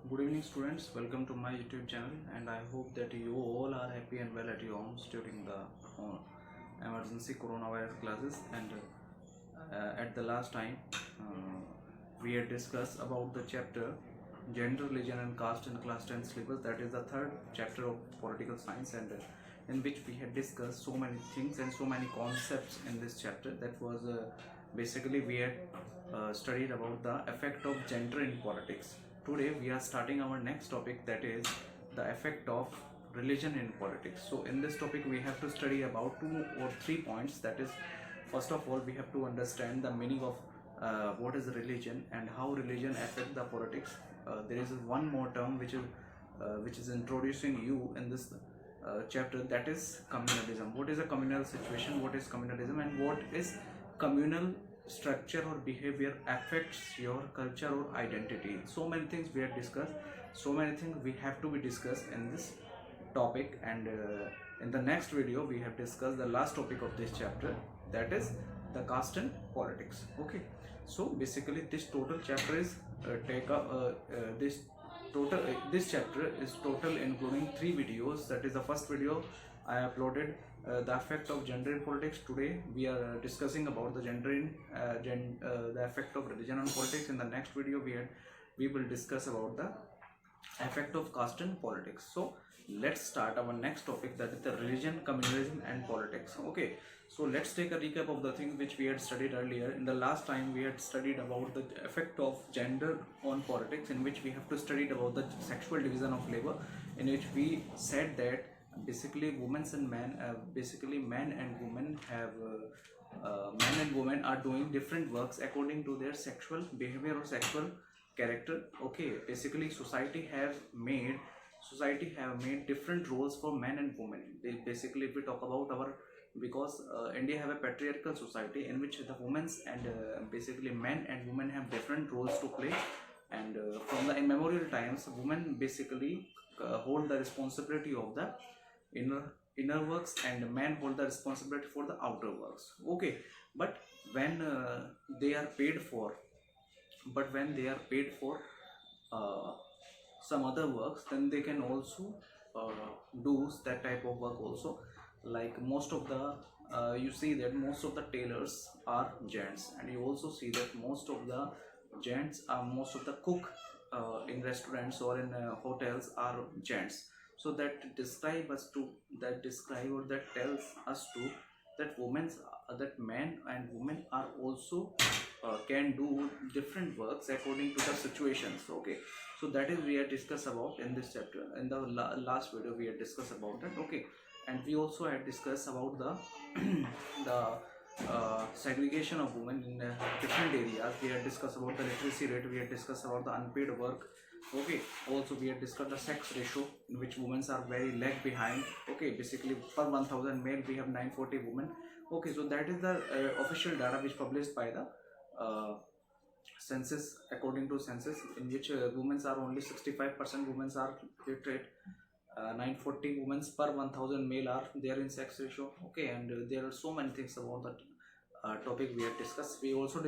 Good evening, students. Welcome to my YouTube channel, and I hope that you all are happy and well at your homes during the emergency coronavirus classes. And at the last time, we had discussed about the chapter Gender, Religion, and Caste in Class 10 syllabus. That is the third chapter of political science, and in which we had discussed so many things and so many concepts in this chapter. That was basically we had studied about the effect of gender in politics. Today we are starting our next topic, that is the effect of religion in politics. So in this topic we have to study about 2 or 3 points. That is, first of all, we have to understand the meaning of what is religion and how religion affects the politics. There is one more term which is introducing you in this chapter, that is communalism. What is a communal situation, what is communalism, and what is communal structure or behavior affects your culture or identity. So many things we have discussed, so many things we have to be discussed in this topic, and in the next video we have discussed the last topic of this chapter, that is the caste and politics. Okay, so basically this total chapter is this chapter is total including 3 videos. That is, the first video I uploaded, the effect of gender in politics. Today we are discussing about the gender in the effect of religion on politics. In the next video we will discuss about the effect of caste in politics. So let's start our next topic, that is the religion, communalism, and politics. Okay, so let's take a recap of the things which we had studied earlier. In the last time we had studied about the effect of gender on politics, in which we have to study about the sexual division of labor, in which we said that basically women and men, men and women have men and women are doing different works according to their sexual behavior or sexual character. Okay, basically society have made different roles for men and women. Basically, if we talk about our, because India have a patriarchal society in which the women and basically men and women have different roles to play, and from the immemorial times women basically hold the responsibility of the inner works, and men hold the responsibility for the outer works. Okay, but when they are paid for some other works, then they can also do that type of work also. Like most of the you see that most of the tailors are gents, and you also see that most of the cook in restaurants or in hotels are gents. So that tells us to that men and women are also can do different works according to the situations. Okay, so that is we had discussed about in this chapter. In the last video we had discussed about that. Okay, and we also had discussed about the segregation of women in different areas. We had discussed about the literacy rate, we had discussed about the unpaid work. Okay, also we had discussed the sex ratio, in which women are very lag behind. Okay, basically per 1000 male we have 940 women. Okay, so that is the official data which published by the census, according to census, in which women are only 65% women are literate, 940 women per 1000 male are there in sex ratio. Okay, and there are so many things about that topic we have discussed. We had also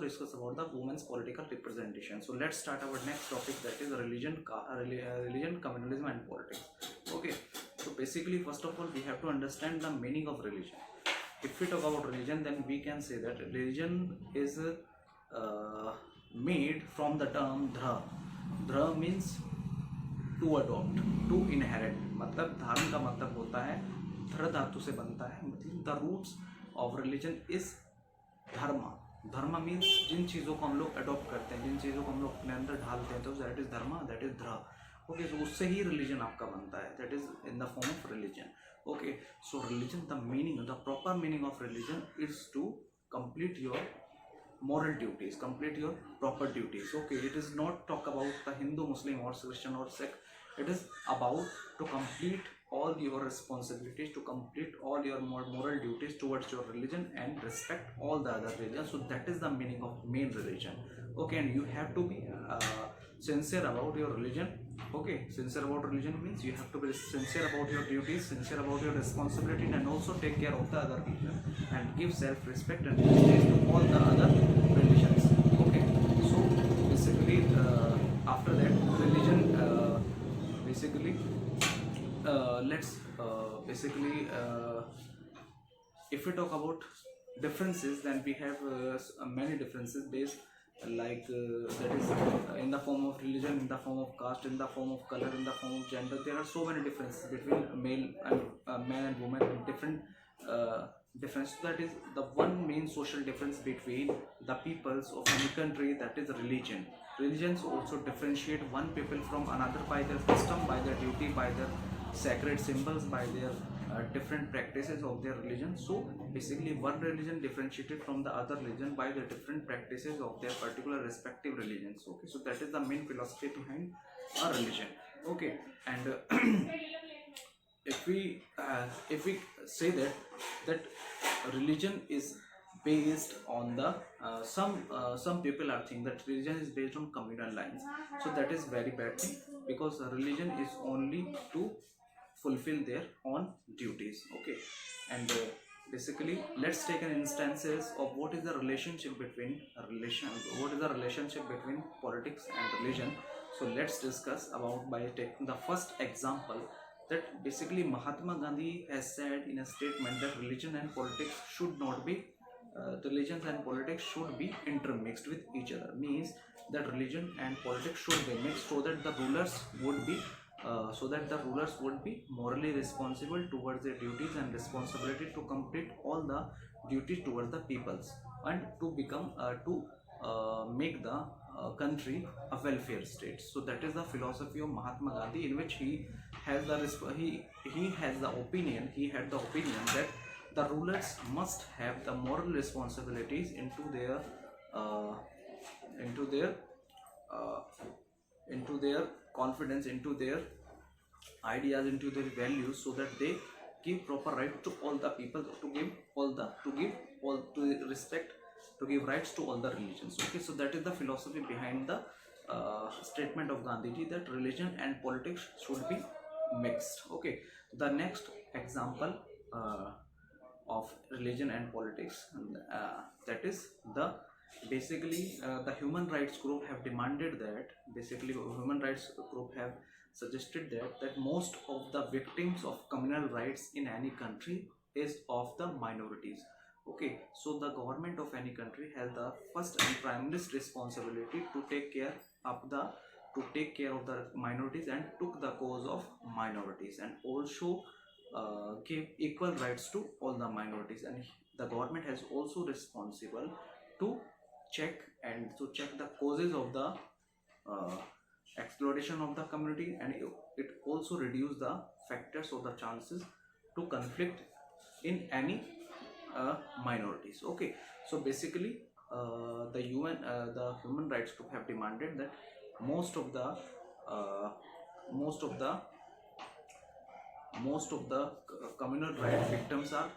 discussed about the women's political representation. So let's start our next topic, that is religion, communalism, and politics. Okay, so basically first of all we have to understand the meaning of religion. If we talk about religion, then we can say that religion is made from the term dhra. Dhra means to adopt, to inherit. मतलब धर्म का मतलब होता है, धर धातु से बनता है. मतलब the roots of religion is Dharma. Dharma means जिन चीज़ों को हम लोग अडॉप्ट करते हैं, जिन चीज़ों को हम लोग अपने अंदर ढालते हैं, तो that is Dharma, that is dhra. Okay, so उससे ही religion आपका बनता है, that is in the form of religion. Okay, so religion, the proper meaning of religion is to complete your moral duties, complete your proper duties. Okay, it is not talk about the Hindu, Muslim, or Christian or sect. It is about to complete all your responsibilities, to complete all your moral duties towards your religion and respect all the other religions. So that is the meaning of main religion. Okay, and you have to be sincere about your religion. Okay, sincere about religion means you have to be sincere about your duties, sincere about your responsibility, and also take care of the other religion and give self-respect and prestige to all the other religions. Okay, so basically basically let's basically if we talk about differences, then we have many differences based that is in the form of religion, in the form of caste, in the form of color, in the form of gender. There are so many differences between male and man and woman, and different difference. That is the one main social difference between the peoples of any country, that is religion. Religions also differentiate one people from another by their custom, by their duty, by their sacred symbols, by their different practices of their religion. So basically one religion differentiated from the other religion by the different practices of their particular respective religions. Okay, so that is the main philosophy behind a religion. Okay, and if we say that religion is based on the some people are think that religion is based on communal lines. So that is very bad thing, because religion is only to fulfill their own duties. Okay, and basically let's take an instances of what is the relationship between politics and religion. So let's discuss about by taking the first example, that basically Mahatma Gandhi has said in a statement that religion and politics should not be religions and politics should be intermixed with each other. Means that religion and politics should be mixed, so that the rulers would be morally responsible towards their duties and responsibility to complete all the duties towards the peoples, and to become to make the country a welfare state. So that is the philosophy of Mahatma Gandhi, in which he had the opinion that the rulers must have the moral responsibilities into their confidence, into their ideas, into their values, so that they give proper right to all the people, to give rights to all the religions. Okay, so that is the philosophy behind the statement of Gandhiji, that religion and politics should be mixed. Okay, the next example of religion and politics, that is the human rights group have demanded that, human rights group have suggested that most of the victims of communal rights in any country is of the minorities. Okay, so the government of any country has the first and primary's responsibility to take care of the minorities, and took the cause of minorities, and also give equal rights to all the minorities. And the government has also responsible to check the causes of the exploitation of the community, and it also reduce the factors or the chances to conflict in any minorities. Okay, so basically the human rights group have demanded that most of the communal rights victims are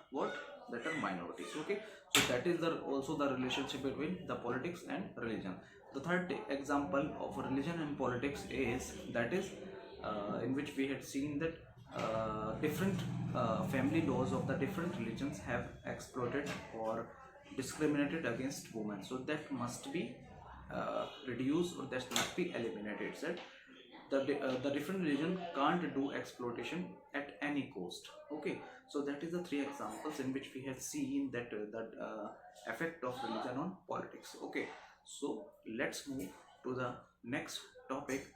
that are minorities. Okay, so that is also the relationship between the politics and religion. The third example of religion and politics is in which we had seen that different family laws of the different religions have exploited or discriminated against women. So that must be reduced, or that must be eliminated. That the different religion can't do exploitation at any cost. Okay, so that is the three examples in which we have seen that effect of religion on politics. Okay, so let's move to the next topic,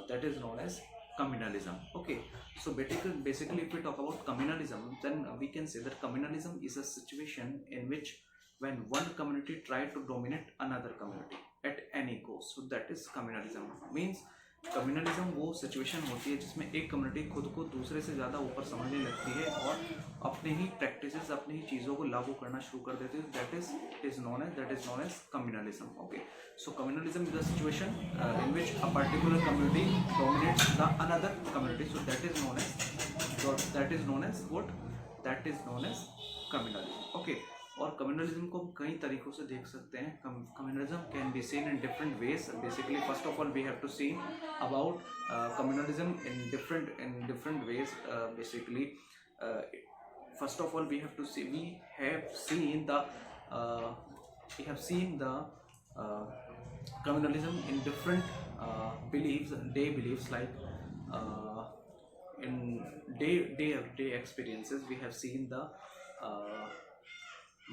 that is known as communalism. Okay, so basically if we talk about communalism, then we can say that communalism is a situation in which when one community try to dominate another community at any cost. So that is communalism. Means communalism वो situation होती है जिसमें एक community खुद को दूसरे से ज़्यादा ऊपर समझने लगती है और अपने ही प्रैक्टिसेस, अपनी ही चीज़ों को लागू करना शुरू कर देती है. That is known as communalism. Okay, so communalism is the situation in which a particular community dominates the another community. So that is known as communalism. Okay, और कम्युनलिज्म को हम कई तरीकों से देख सकते हैं. Communalism can be seen in different ways. Basically first of all we have to see about communalism in different ways. Basically first of all we have seen the communalism in different beliefs, day beliefs, like in day experiences, we have seen uh,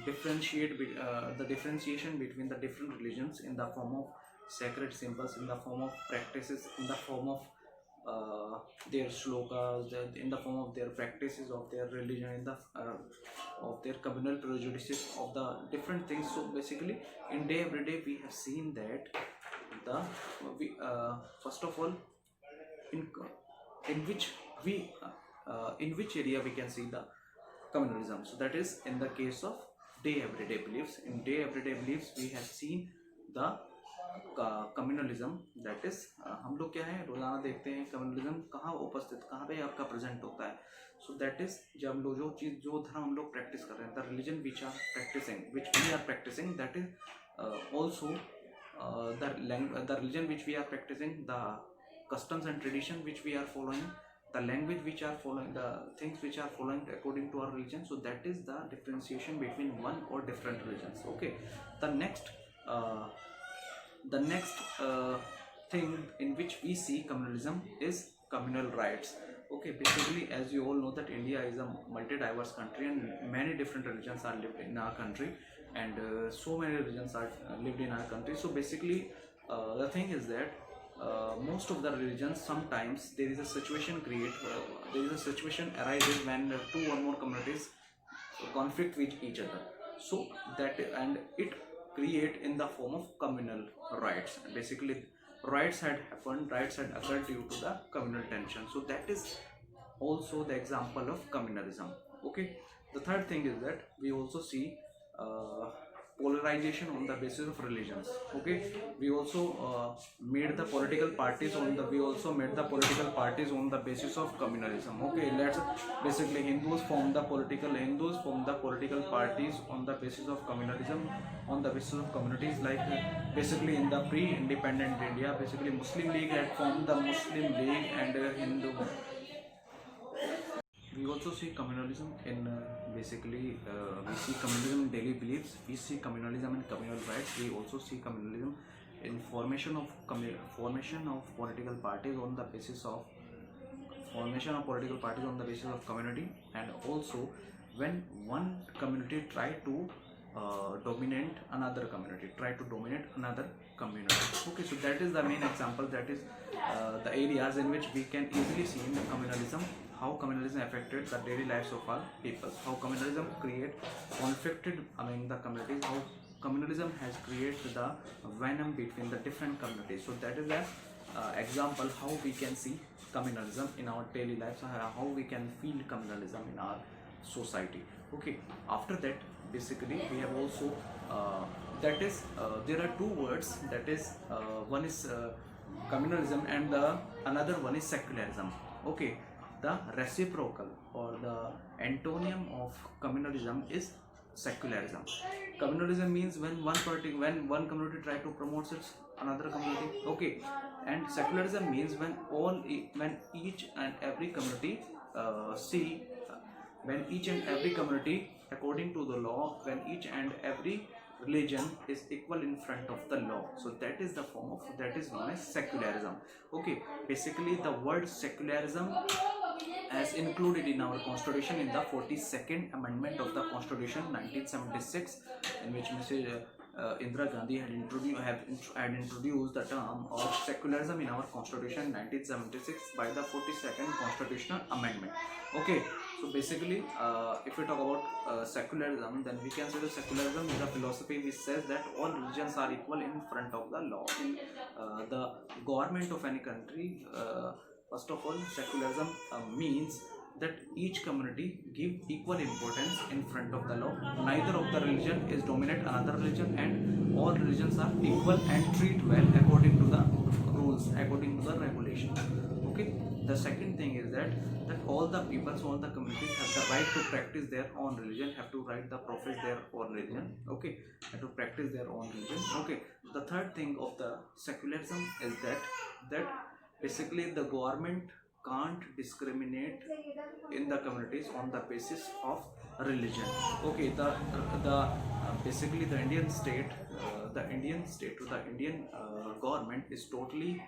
the differentiation between the different religions in the form of sacred symbols, in the form of practices, in the form of their shlokas, in the form of their practices of their religion, in the of their communal prejudices of the different things. So basically, in day every day, we have seen that the first of all, in in which we in which area we can see the communalism. So that is in the case of day everyday beliefs. In day everyday beliefs, we have seen the communalism, that is हम लोग क्या है रोजाना देखते हैं communalism कहाँ उपस्थित, कहाँ पे आपका प्रेजेंट होता है. सो दैट इज जब हम लोग जो धर्म हम लोग प्रैक्टिस कर रहे हैं, the religion which we are practising, that is also the religion which we are practicing, the customs and tradition which we are following, the language which are following, the things which are following according to our religion. So that is the differentiation between one or different religions. Okay, the next thing in which we see communalism is communal rights. Okay, basically, as you all know that India is a multi-diverse country and many different religions are lived in our country, and so many religions are lived in our country. So basically, the thing is that most of the religions, sometimes there is a situation arises when two or more communities conflict with each other. So that, and it create in the form of communal rights. Basically, rights had occurred due to the communal tension. So that is also the example of communalism. Okay, the third thing is that we also see polarization on the basis of religions. Okay, we also made the political parties on the basis of communalism. Okay, let's basically Hindus form the political parties on the basis of communalism, on the basis of communities. Like basically in the pre-independent India, basically Muslim League had formed the Muslim League, and Hindu. We also see communalism in we see communalism in daily beliefs. We see communalism in communal rights. We also see communalism in formation of political parties on the basis of community, and also when one community try to dominate another community. Okay, so that is the main example. That is the areas in which we can easily see in the communalism, how communalism affected the daily lives of our people, how communalism create conflicted among the communities, how communalism has created the venom between the different communities. So that is the example how we can see communalism in our daily lives, how we can feel communalism in our society. Okay, after that, basically we have also there are two words, that is one is communalism and the another one is secularism. Okay, the reciprocal or the antonym of communalism is secularism. Communalism means when one community try to promote its another community. Okay, and secularism means when each and every community according to the law, when each and every religion is equal in front of the law. So that is known as secularism. Okay, basically the word secularism as included in our constitution in the 42nd amendment of the constitution 1976, in which Mrs. Indira Gandhi had introduced the term of secularism in our constitution 1976 by the 42nd constitutional amendment. Okay, so basically if we talk about secularism, then we can say that secularism is a philosophy which says that all religions are equal in front of the law. In the government of any country, first of all, secularism means that each community give equal importance in front of the law. Neither of the religion is dominate another religion, and all religions are equal and treat well according to the rules, according to the regulations. Okay, the second thing is that all the peoples, all the communities have the right to practice their own religion, have to right to profess their own religion. Okay, have to practice their own religion. Okay, the third thing of the secularism is that basically the government can't discriminate in the communities on the basis of religion. Okay, basically the Indian state, the Indian government is totally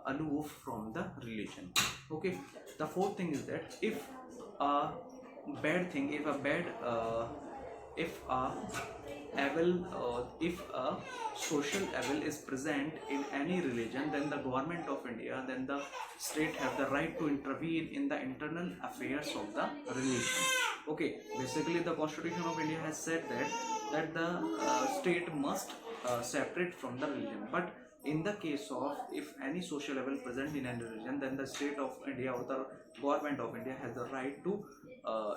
aloof from the religion. Okay, the fourth thing is that if a bad thing, if a if a social evil is present in any religion, then the government of India, then the state have the right to intervene in the internal affairs of the religion. Okay, basically the Constitution of India has said that the state must separate from the religion. But in the case of if any social evil present in any religion, then the state of India or the government of India has the right to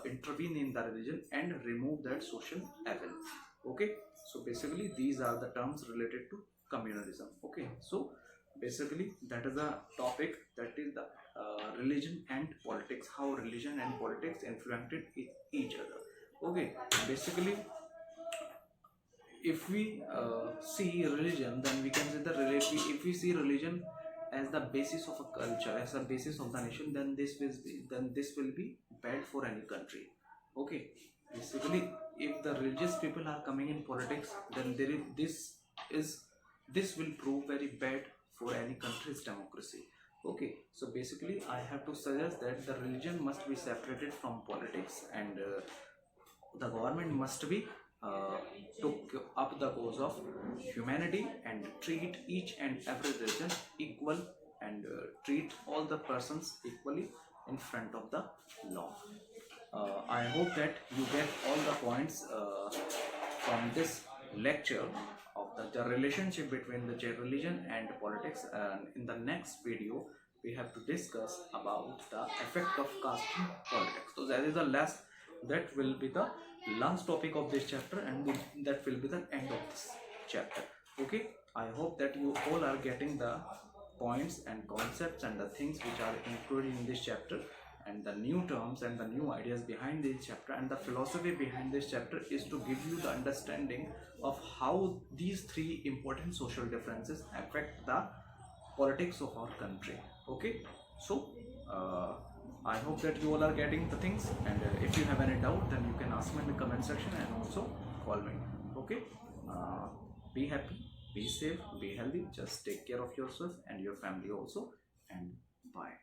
intervene in the religion and remove that social evil. Okay, so basically these are the terms related to communalism. Okay, so basically that is a topic, that is the religion and politics, how religion and politics influenced each other. Okay, basically if we see religion, then we can say that if we see religion as the basis of a culture, as the basis of the nation, then this will be bad for any country. Okay, basically if the religious people are coming in politics, then this will prove very bad for any country's democracy. Okay, so basically I have to suggest that the religion must be separated from politics, and the government must be took up the cause of humanity and treat each and every religion equal, and treat all the persons equally in front of the law. I hope that you get all the points from this lecture of the relationship between the religion and politics, and in the next video we have to discuss about the effect of caste in politics. So that will be the last topic of this chapter, and that will be the end of this chapter. Okay, I hope that you all are getting the points and concepts and the things which are included in this chapter, and the new terms and the new ideas behind this chapter, and the philosophy behind this chapter is to give you the understanding of how these three important social differences affect the politics of our country. Okay, so I hope that you all are getting the things, and if you have any doubt, then you can ask me in the comment section and also call me. Okay, be happy, be safe, be healthy, just take care of yourself and your family also, and bye.